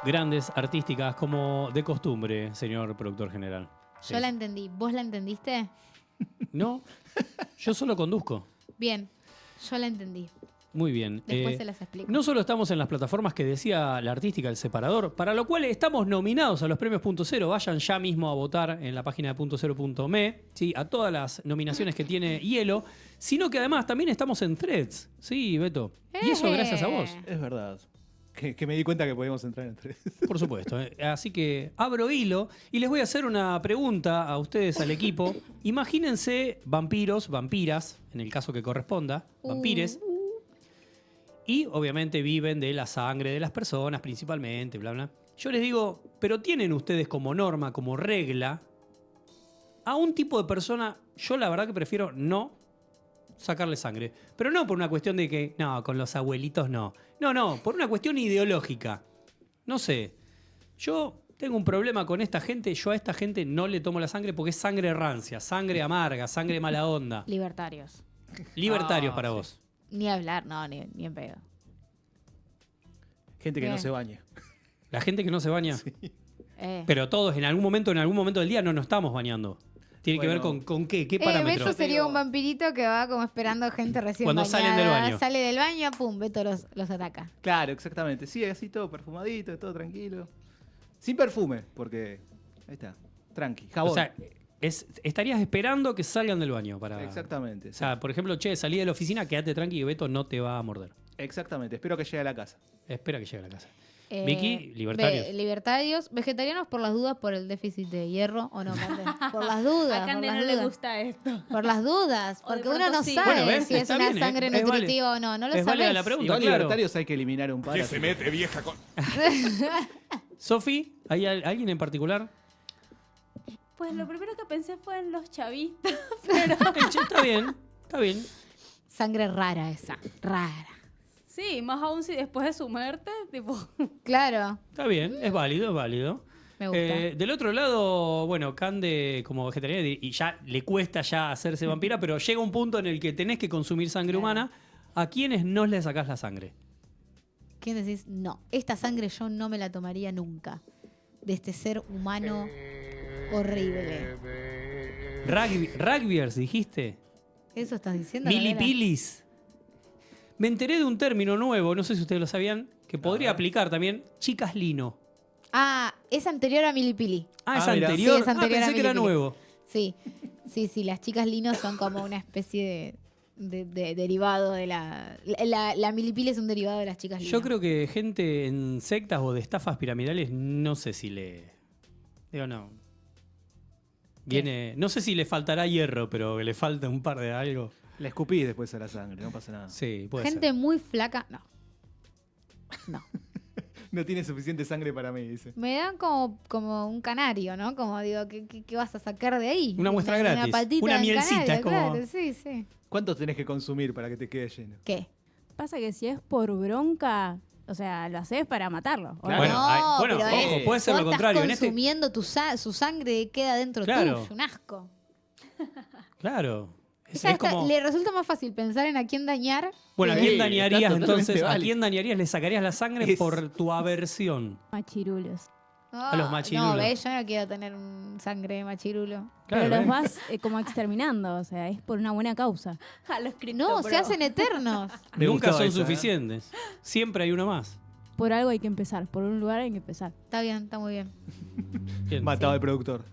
grandes, artísticas, como de costumbre, señor productor general. Sí. Yo la entendí. ¿Vos la entendiste? No, yo solo conduzco. Bien, yo la entendí. Muy bien. Después se las explico. No solo estamos en las plataformas que decía la artística El Separador, para lo cual estamos nominados a los premios Punto Cero. Vayan ya mismo a votar en la página de .0.me, ¿sí? A todas las nominaciones que tiene Hielo, sino que además también estamos en Threads, ¿sí, Beto? Y eso gracias a vos. Es verdad. Que me di cuenta que podíamos entrar en tres. Por supuesto. Así que abro hilo y les voy a hacer una pregunta a ustedes, al equipo. Imagínense vampiros, vampiras, en el caso que corresponda, vampires. Y obviamente viven de la sangre de las personas principalmente, bla, bla. Yo les digo, pero tienen ustedes como norma, como regla, a un tipo de persona, yo la verdad que prefiero no sacarle sangre. Pero no por una cuestión de que, no, con los abuelitos no. No, por una cuestión ideológica. No sé, yo tengo un problema con esta gente, yo a esta gente no le tomo la sangre porque es sangre rancia, sangre amarga, sangre mala onda. Libertarios. Libertarios para vos. Ni hablar, no, ni en pedo. Gente que Bien. no se baña. La gente que no se baña. Sí. Pero todos en algún momento del día no nos estamos bañando. Tiene que ver con qué parámetros. Beto sería un vampirito que va como esperando gente recién Cuando bañada. salen del baño. Sale del baño, pum, Beto los ataca. Claro, exactamente. Sí, así todo perfumadito, todo tranquilo. Sin perfume, porque ahí está. Tranqui. Jabón. O sea, estarías esperando que salgan del baño para. Exactamente. O sea, por ejemplo, salí de la oficina, quédate tranquilo, Beto no te va a morder. Exactamente. Espero que llegue a la casa. Espera que llegue a la casa. Vicky, libertarios. Libertarios. Vegetarianos por las dudas por el déficit de hierro o no, Cande. Por las dudas. A Cande por no las le dudas. gusta esto. Por las dudas. O de Porque uno pronto no sí. sabe Bueno, ¿ves? si es Está una bien, sangre es nutritiva o no. No lo es válida sabes. la pregunta, Igual claro. libertarios hay que eliminar un par. ¿Qué se mete, vieja? Sofi, ¿hay alguien en particular? Pues lo primero que pensé fue en los chavistas. Está bien, está bien. Sangre rara esa. Rara. Sí, más aún si después de su muerte, tipo... Claro. Está bien, es válido, es válido. Me gusta. Del otro lado, bueno, Cande como vegetariana y ya le cuesta ya hacerse vampira, pero llega un punto en el que tenés que consumir sangre humana. ¿A quiénes no le sacás la sangre? ¿Quién decís? No, esta sangre yo no me la tomaría nunca. De este ser humano horrible. Rugbyers, dijiste. ¿Eso estás diciendo? Gabriela? Milipilis. Me enteré de un término nuevo, no sé si ustedes lo sabían, que podría aplicar también. Chicas lino. Ah, es anterior a Milipili. Es mira. anterior. Sí, es anterior pensé a que era Milipili. nuevo. Sí, las chicas linos son como una especie de derivado de la Milipili es un derivado de las chicas linos. Yo creo que gente en sectas o de estafas piramidales, no sé si le... Digo, no. Viene... No sé si le faltará hierro, pero que le falta un par de algo. La escupí después a la sangre, no pasa nada. Sí, puede Gente ser. muy flaca. No. No tiene suficiente sangre para mí, dice. Me dan como un canario, ¿no? Como digo, ¿qué vas a sacar de ahí? Una muestra gratis. Una patita Una de mielcita, canario, es como- claro, sí. ¿Cuánto tenés que consumir para que te quede lleno? ¿Qué? Pasa que si es por bronca, o sea, lo haces para matarlo. ¿o Claro. no? Bueno, pero ojo, puede ser lo vos contrario. En Estás este... consumiendo su sangre queda dentro Claro. tuyo, un asco. Claro. Es Ella como... le resulta más fácil pensar en a quién dañar. Bueno, ¿a que- quién Sí, dañarías está totalmente entonces? ¿A válido. quién dañarías? ¿Le sacarías la sangre Es- por tu aversión? Machirulos. A los machirulos. No, ¿ves? Yo no quiero tener un sangre de machirulo. Claro, Pero los ¿eh? vas como exterminando, o sea, es por una buena causa. A los No, se hacen eternos. Me Nunca gustó son esa, ¿eh? suficientes. Siempre hay uno más. Por algo hay que empezar, por un lugar hay que empezar. Está bien, está muy bien. Bien. Matado el productor.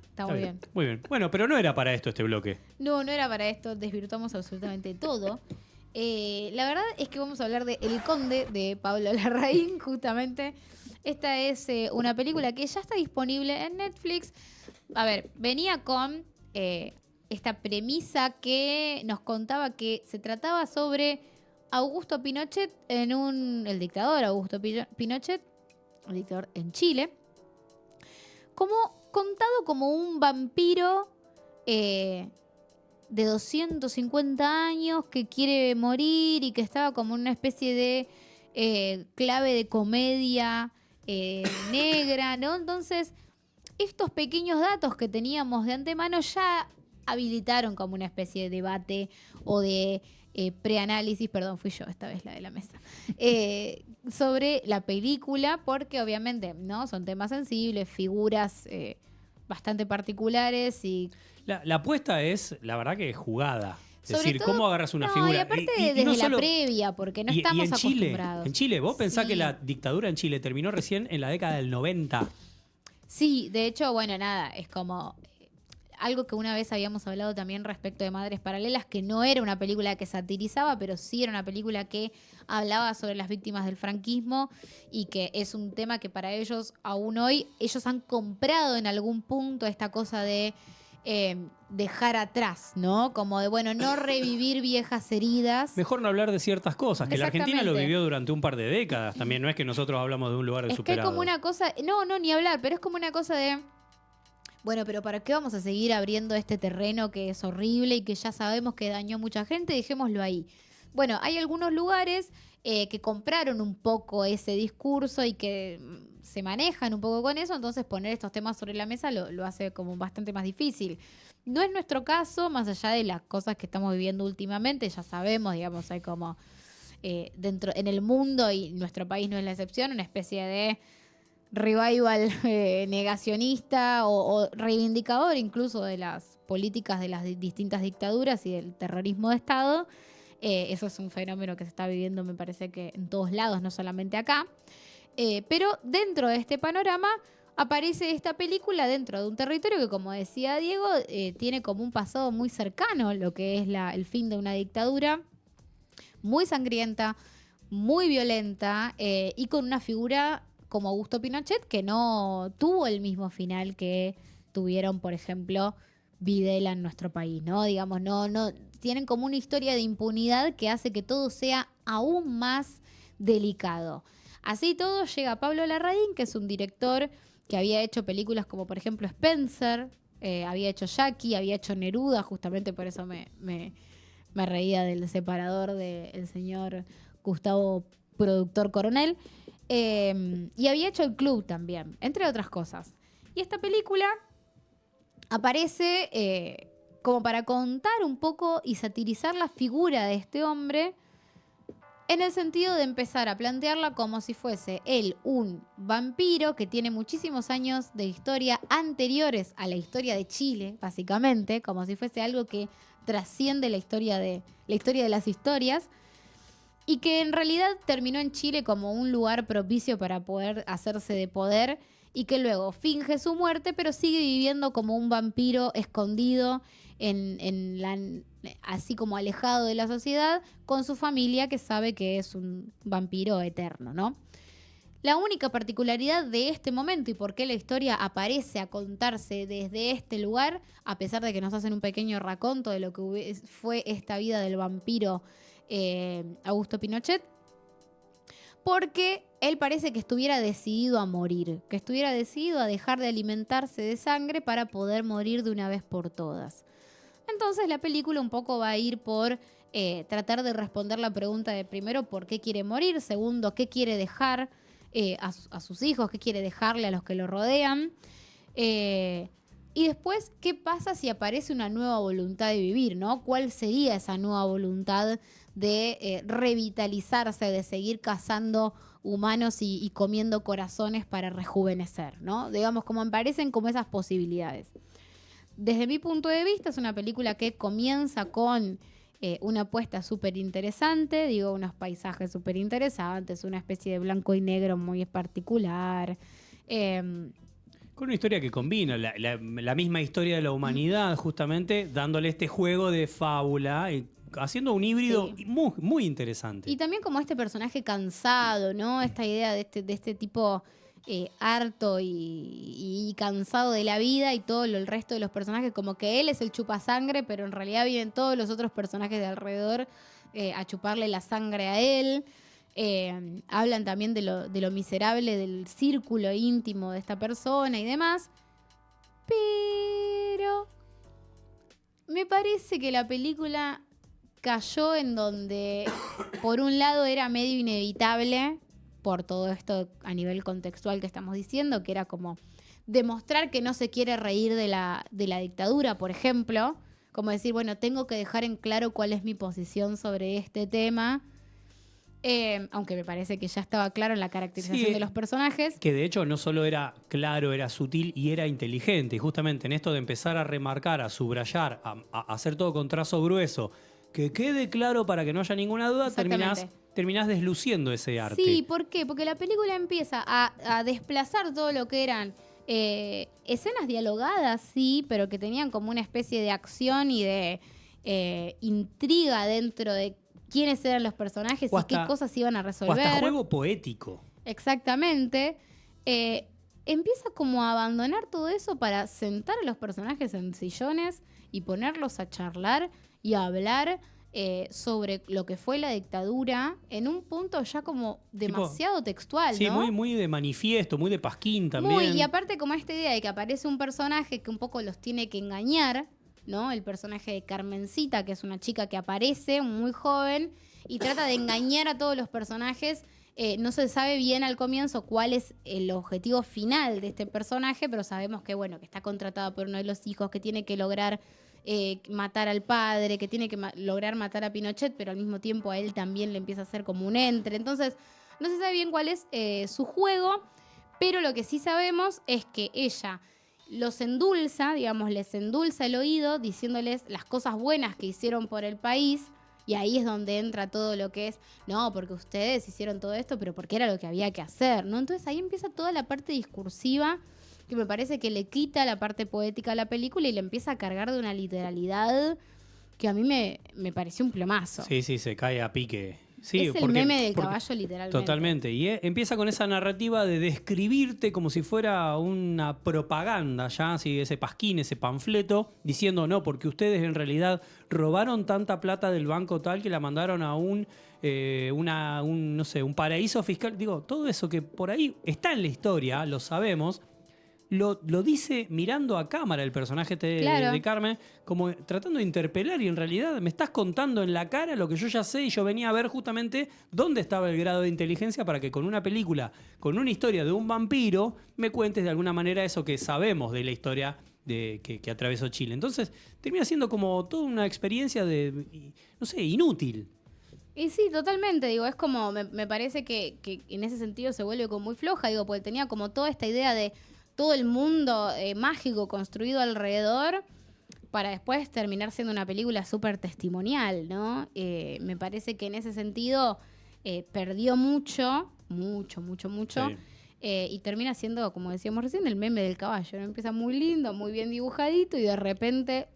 Está muy bien. Muy bien. Bueno, pero no era para esto este bloque. No era para esto, desvirtuamos absolutamente todo. La verdad es que vamos a hablar de El Conde de Pablo Larraín, justamente. Esta es una película que ya está disponible en Netflix. A ver, venía con esta premisa que nos contaba que se trataba sobre Augusto Pinochet el dictador Augusto Pinochet, el dictador en Chile, como contado como un vampiro de 250 años que quiere morir y que estaba como en una especie de clave de comedia negra, ¿no? Entonces, estos pequeños datos que teníamos de antemano ya habilitaron como una especie de debate o de preanálisis, perdón, fui yo esta vez la de la mesa, sobre la película, porque obviamente, ¿no? Son temas sensibles, figuras bastante particulares y... La apuesta es, la verdad que es jugada. Es Sobre decir, todo- ¿cómo agarras una no, figura? y aparte Y desde no la solo- previa, porque no y estamos en Chile, acostumbrados. en Chile, vos pensás Sí. que la dictadura en Chile terminó recién en la década del 90. Sí, de hecho, bueno, nada, es como algo que una vez habíamos hablado también respecto de Madres Paralelas, que no era una película que satirizaba, pero sí era una película que hablaba sobre las víctimas del franquismo y que es un tema que para ellos, aún hoy, ellos han comprado en algún punto esta cosa de dejar atrás, ¿no? Como de, bueno, no revivir viejas heridas. Mejor no hablar de ciertas cosas, que la Argentina lo Exactamente. vivió durante un par de décadas también. No es que nosotros hablamos de un lugar de Es que hay superado. como una cosa, no, ni hablar, pero es como una cosa de, bueno, pero ¿para qué vamos a seguir abriendo este terreno que es horrible y que ya sabemos que dañó mucha gente? Dejémoslo ahí. Bueno, hay algunos lugares que compraron un poco ese discurso y que se manejan un poco con eso, entonces poner estos temas sobre la mesa lo hace como bastante más difícil. No es nuestro caso, más allá de las cosas que estamos viviendo últimamente, ya sabemos, digamos, hay como dentro en el mundo, y nuestro país no es la excepción, una especie de revival negacionista o reivindicador incluso de las políticas de las distintas dictaduras y del terrorismo de Estado. Eso es un fenómeno que se está viviendo, me parece que en todos lados, no solamente acá. Pero dentro de este panorama aparece esta película dentro de un territorio que, como decía Diego, tiene como un pasado muy cercano, lo que es el fin de una dictadura, muy sangrienta, muy violenta, y con una figura como Augusto Pinochet que no tuvo el mismo final que tuvieron, por ejemplo, Videla en nuestro país, ¿no? Digamos, no tienen como una historia de impunidad que hace que todo sea aún más delicado. Así todo llega Pablo Larraín, que es un director que había hecho películas como, por ejemplo, Spencer, había hecho Jackie, había hecho Neruda, justamente por eso me reía del separador del señor Gustavo Productor Coronel, y había hecho El Club también, entre otras cosas. Y esta película aparece como para contar un poco y satirizar la figura de este hombre, en el sentido de empezar a plantearla como si fuese él un vampiro que tiene muchísimos años de historia anteriores a la historia de Chile, básicamente, como si fuese algo que trasciende la historia de las historias, y que en realidad terminó en Chile como un lugar propicio para poder hacerse de poder, y que luego finge su muerte, pero sigue viviendo como un vampiro escondido así como alejado de la sociedad, con su familia, que sabe que es un vampiro eterno, ¿no? La única particularidad de este momento y por qué la historia aparece a contarse desde este lugar, a pesar de que nos hacen un pequeño raconto de lo que fue esta vida del vampiro Augusto Pinochet, porque él parece que estuviera decidido a morir, que estuviera decidido a dejar de alimentarse de sangre para poder morir de una vez por todas. Entonces la película un poco va a ir por tratar de responder la pregunta de, primero, ¿por qué quiere morir? Segundo, ¿qué quiere dejar a sus hijos? ¿Qué quiere dejarle a los que lo rodean? Y después, ¿qué pasa si aparece una nueva voluntad de vivir, ¿no? ¿Cuál sería esa nueva voluntad de revitalizarse, de seguir cazando humanos y comiendo corazones para rejuvenecer, ¿no? Digamos, como aparecen como esas posibilidades. Desde mi punto de vista, es una película que comienza con una apuesta súper interesante, digo, unos paisajes súper interesantes, una especie de blanco y negro muy particular. Con una historia que combina la misma historia de la humanidad, justamente dándole este juego de fábula, haciendo un híbrido Sí. muy, muy interesante. Y también como este personaje cansado, ¿no? Esta idea de este tipo harto y cansado de la vida, y todo el resto de los personajes, como que él es el chupasangre, pero en realidad vienen todos los otros personajes de alrededor a chuparle la sangre a él. Hablan también de lo miserable del círculo íntimo de esta persona y demás. Pero me parece que la película cayó en donde, por un lado, era medio inevitable, por todo esto a nivel contextual que estamos diciendo, que era como demostrar que no se quiere reír de la dictadura, por ejemplo, como decir, bueno, tengo que dejar en claro cuál es mi posición sobre este tema. Aunque me parece que ya estaba claro en la caracterización Sí, de los personajes. que de hecho no solo era claro, era sutil y era inteligente. Y justamente en esto de empezar a remarcar, a subrayar, a hacer todo con trazo grueso, que quede claro para que no haya ninguna duda, Exactamente. terminás desluciendo ese arte. Sí, ¿por qué? Porque la película empieza a desplazar todo lo que eran escenas dialogadas, sí, pero que tenían como una especie de acción y de intriga dentro de quiénes eran los personajes O y qué hasta- cosas iban a O resolver. hasta juego poético. Exactamente. Empieza como a abandonar todo eso para sentar a los personajes en sillones y ponerlos a charlar y a hablar sobre lo que fue la dictadura en un punto ya como demasiado textual, Sí, ¿no? muy, muy de manifiesto, muy de Pasquín también. Muy, y aparte como esta idea de que aparece un personaje que un poco los tiene que engañar, ¿no? El personaje de Carmencita, que es una chica que aparece, muy joven, y trata de engañar a todos los personajes. No se sabe bien al comienzo cuál es el objetivo final de este personaje, pero sabemos que, bueno, que está contratado por uno de los hijos, que tiene que lograr matar al padre, que tiene que lograr matar a Pinochet, pero al mismo tiempo a él también le empieza a hacer como un entre. Entonces, no se sabe bien cuál es su juego, pero lo que sí sabemos es que ella los endulza, digamos, les endulza el oído diciéndoles las cosas buenas que hicieron por el país. Y ahí es donde entra todo lo que es, no, porque ustedes hicieron todo esto, pero porque era lo que había que hacer, ¿no? Entonces ahí empieza toda la parte discursiva que me parece que le quita la parte poética a la película y le empieza a cargar de una literalidad que a mí me pareció un plomazo. Sí, sí, se cae a pique. Sí, es el meme del caballo, literalmente. Totalmente. Y empieza con esa narrativa de describirte como si fuera una propaganda, ya, así, ese pasquín, ese panfleto, diciendo no, porque ustedes en realidad robaron tanta plata del banco tal que la mandaron a no sé, un paraíso fiscal. Digo, todo eso que por ahí está en la historia, lo sabemos. Lo dice mirando a cámara el personaje Claro. de Carmen, como tratando de interpelar, y en realidad me estás contando en la cara lo que yo ya sé, y yo venía a ver justamente dónde estaba el grado de inteligencia para que con una película, con una historia de un vampiro, me cuentes de alguna manera eso que sabemos de la historia que atravesó Chile. Entonces termina siendo como toda una experiencia no sé, inútil. Y sí, totalmente, digo, es como, me parece que en ese sentido se vuelve como muy floja, digo, porque tenía como toda esta idea de todo el mundo mágico construido alrededor para después terminar siendo una película súper testimonial, ¿no? Me parece que en ese sentido perdió mucho. Sí. Y termina siendo, como decíamos recién, el meme del caballo, ¿no? Empieza muy lindo, muy bien dibujadito y de repente...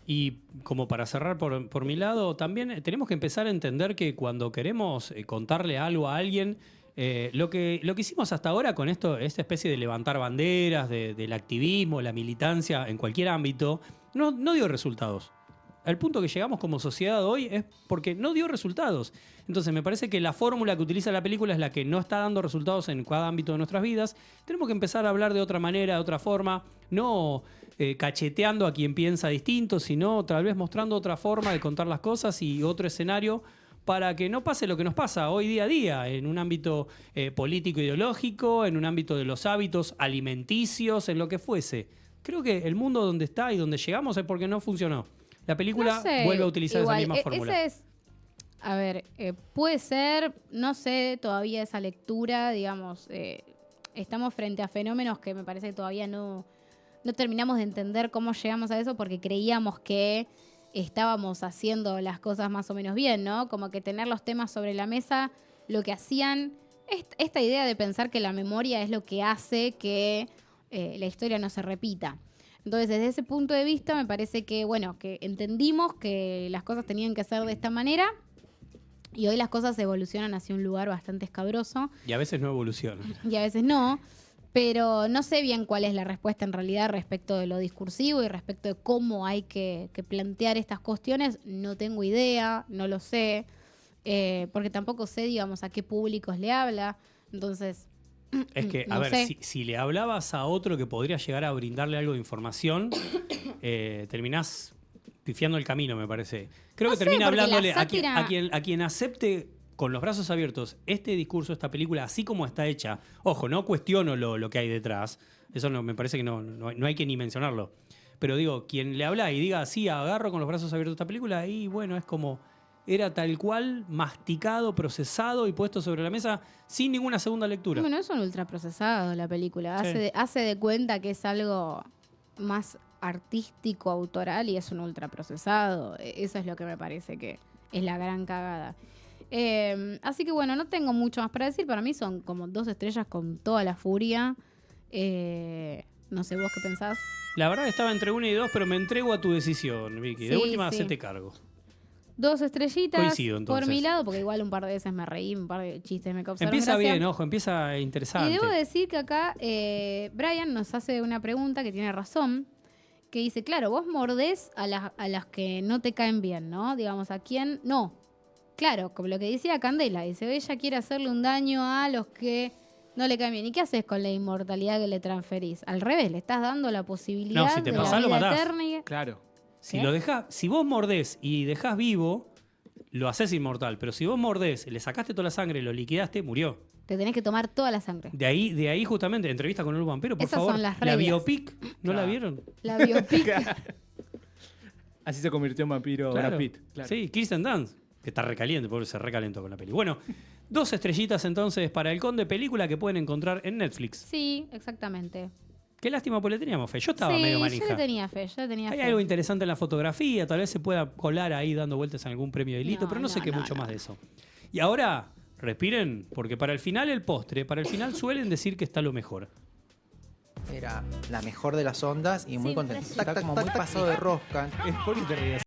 Y como para cerrar por mi lado, también tenemos que empezar a entender que cuando queremos contarle algo a alguien, lo que hicimos hasta ahora con esta especie de levantar banderas, del activismo, la militancia en cualquier ámbito, no dio resultados. Al punto que llegamos como sociedad hoy es porque no dio resultados. Entonces me parece que la fórmula que utiliza la película es la que no está dando resultados en cada ámbito de nuestras vidas. Tenemos que empezar a hablar de otra manera, de otra forma, no cacheteando a quien piensa distinto, sino tal vez mostrando otra forma de contar las cosas y otro escenario para que no pase lo que nos pasa hoy día a día en un ámbito político-ideológico, en un ámbito de los hábitos alimenticios, en lo que fuese. Creo que el mundo donde está y donde llegamos es porque no funcionó. La película No sé, vuelve a utilizar igual, esa misma fórmula. Ese es, a ver, puede ser, no sé todavía esa lectura, digamos, estamos frente a fenómenos que me parece que todavía no terminamos de entender cómo llegamos a eso porque creíamos que estábamos haciendo las cosas más o menos bien, ¿no? Como que tener los temas sobre la mesa, lo que hacían, esta idea de pensar que la memoria es lo que hace que la historia no se repita. Entonces, desde ese punto de vista, me parece que, bueno, que entendimos que las cosas tenían que ser de esta manera y hoy las cosas evolucionan hacia un lugar bastante escabroso Y a veces no evoluciona. y a veces no, pero no sé bien cuál es la respuesta en realidad respecto de lo discursivo y respecto de cómo hay que plantear estas cuestiones. No tengo idea, no lo sé, porque tampoco sé, digamos, a qué públicos le habla. Entonces, Es que, a no ver, sé. si le hablabas a otro que podría llegar a brindarle algo de información, terminás pifiando el camino, me parece. Creo No que sé, termina porque la hablándole sátira- a quien acepte con los brazos abiertos este discurso, esta película, así como está hecha. Ojo, no cuestiono lo que hay detrás. Eso no, me parece que no hay que ni mencionarlo. Pero digo, quien le habla y diga, sí, agarro con los brazos abiertos esta película, ahí, bueno, es como... Era tal cual, masticado, procesado y puesto sobre la mesa sin ninguna segunda lectura. Bueno, es un ultraprocesado la película. Sí. Hace de cuenta que es algo más artístico, autoral, y es un ultraprocesado. Eso es lo que me parece que es la gran cagada. Así que bueno, no tengo mucho más para decir. Para mí son como 2 estrellas con toda la furia. No sé, ¿vos qué pensás? La verdad estaba entre 1 y 2, pero me entrego a tu decisión, Vicky. De Sí, última, sí. hacete cargo. 2 estrellitas Coincido, entonces. por mi lado, porque igual un par de veces me reí, un par de chistes me causaron Empieza gracia. bien, ojo, empieza interesante. Y debo decir que acá Brian nos hace una pregunta que tiene razón, que dice, claro, vos mordés a las que no te caen bien, ¿no? Digamos, ¿a quién? No. Claro, como lo que decía Candela, dice, ella quiere hacerle un daño a los que no le caen bien. ¿Y qué haces con la inmortalidad que le transferís? Al revés, le estás dando la posibilidad No, si te de pasás, la lo vida matás. eterna. Claro. Si, ¿Qué? si vos mordés y dejás vivo, lo haces inmortal. Pero si vos mordés, le sacaste toda la sangre, lo liquidaste, murió. Te tenés que tomar toda la sangre. De ahí justamente, entrevista con un vampiro, por Esas favor. son las La reglas. biopic, ¿no la Claro. vieron? La biopic. Así se convirtió en vampiro Claro. Brad Pitt. Claro. Sí, Kirsten Dunst, que está recaliente, pobre, se recalentó con la peli. Bueno, 2 estrellitas entonces para El Conde, película que pueden encontrar en Netflix. Sí, exactamente. Qué lástima, porque le teníamos fe. Yo estaba sí, medio yo manija. le tenía fe, Hay algo interesante en la fotografía, tal vez se pueda colar ahí dando vueltas en algún premio de Lito, No, pero no sé no, qué no, mucho no. más de eso. Y ahora, respiren, porque para el final el postre, para el final suelen decir que está lo mejor. Era la mejor de las ondas y muy Sí, contento. re- Está como muy pasado de rosca. ¿Por qué te ríes?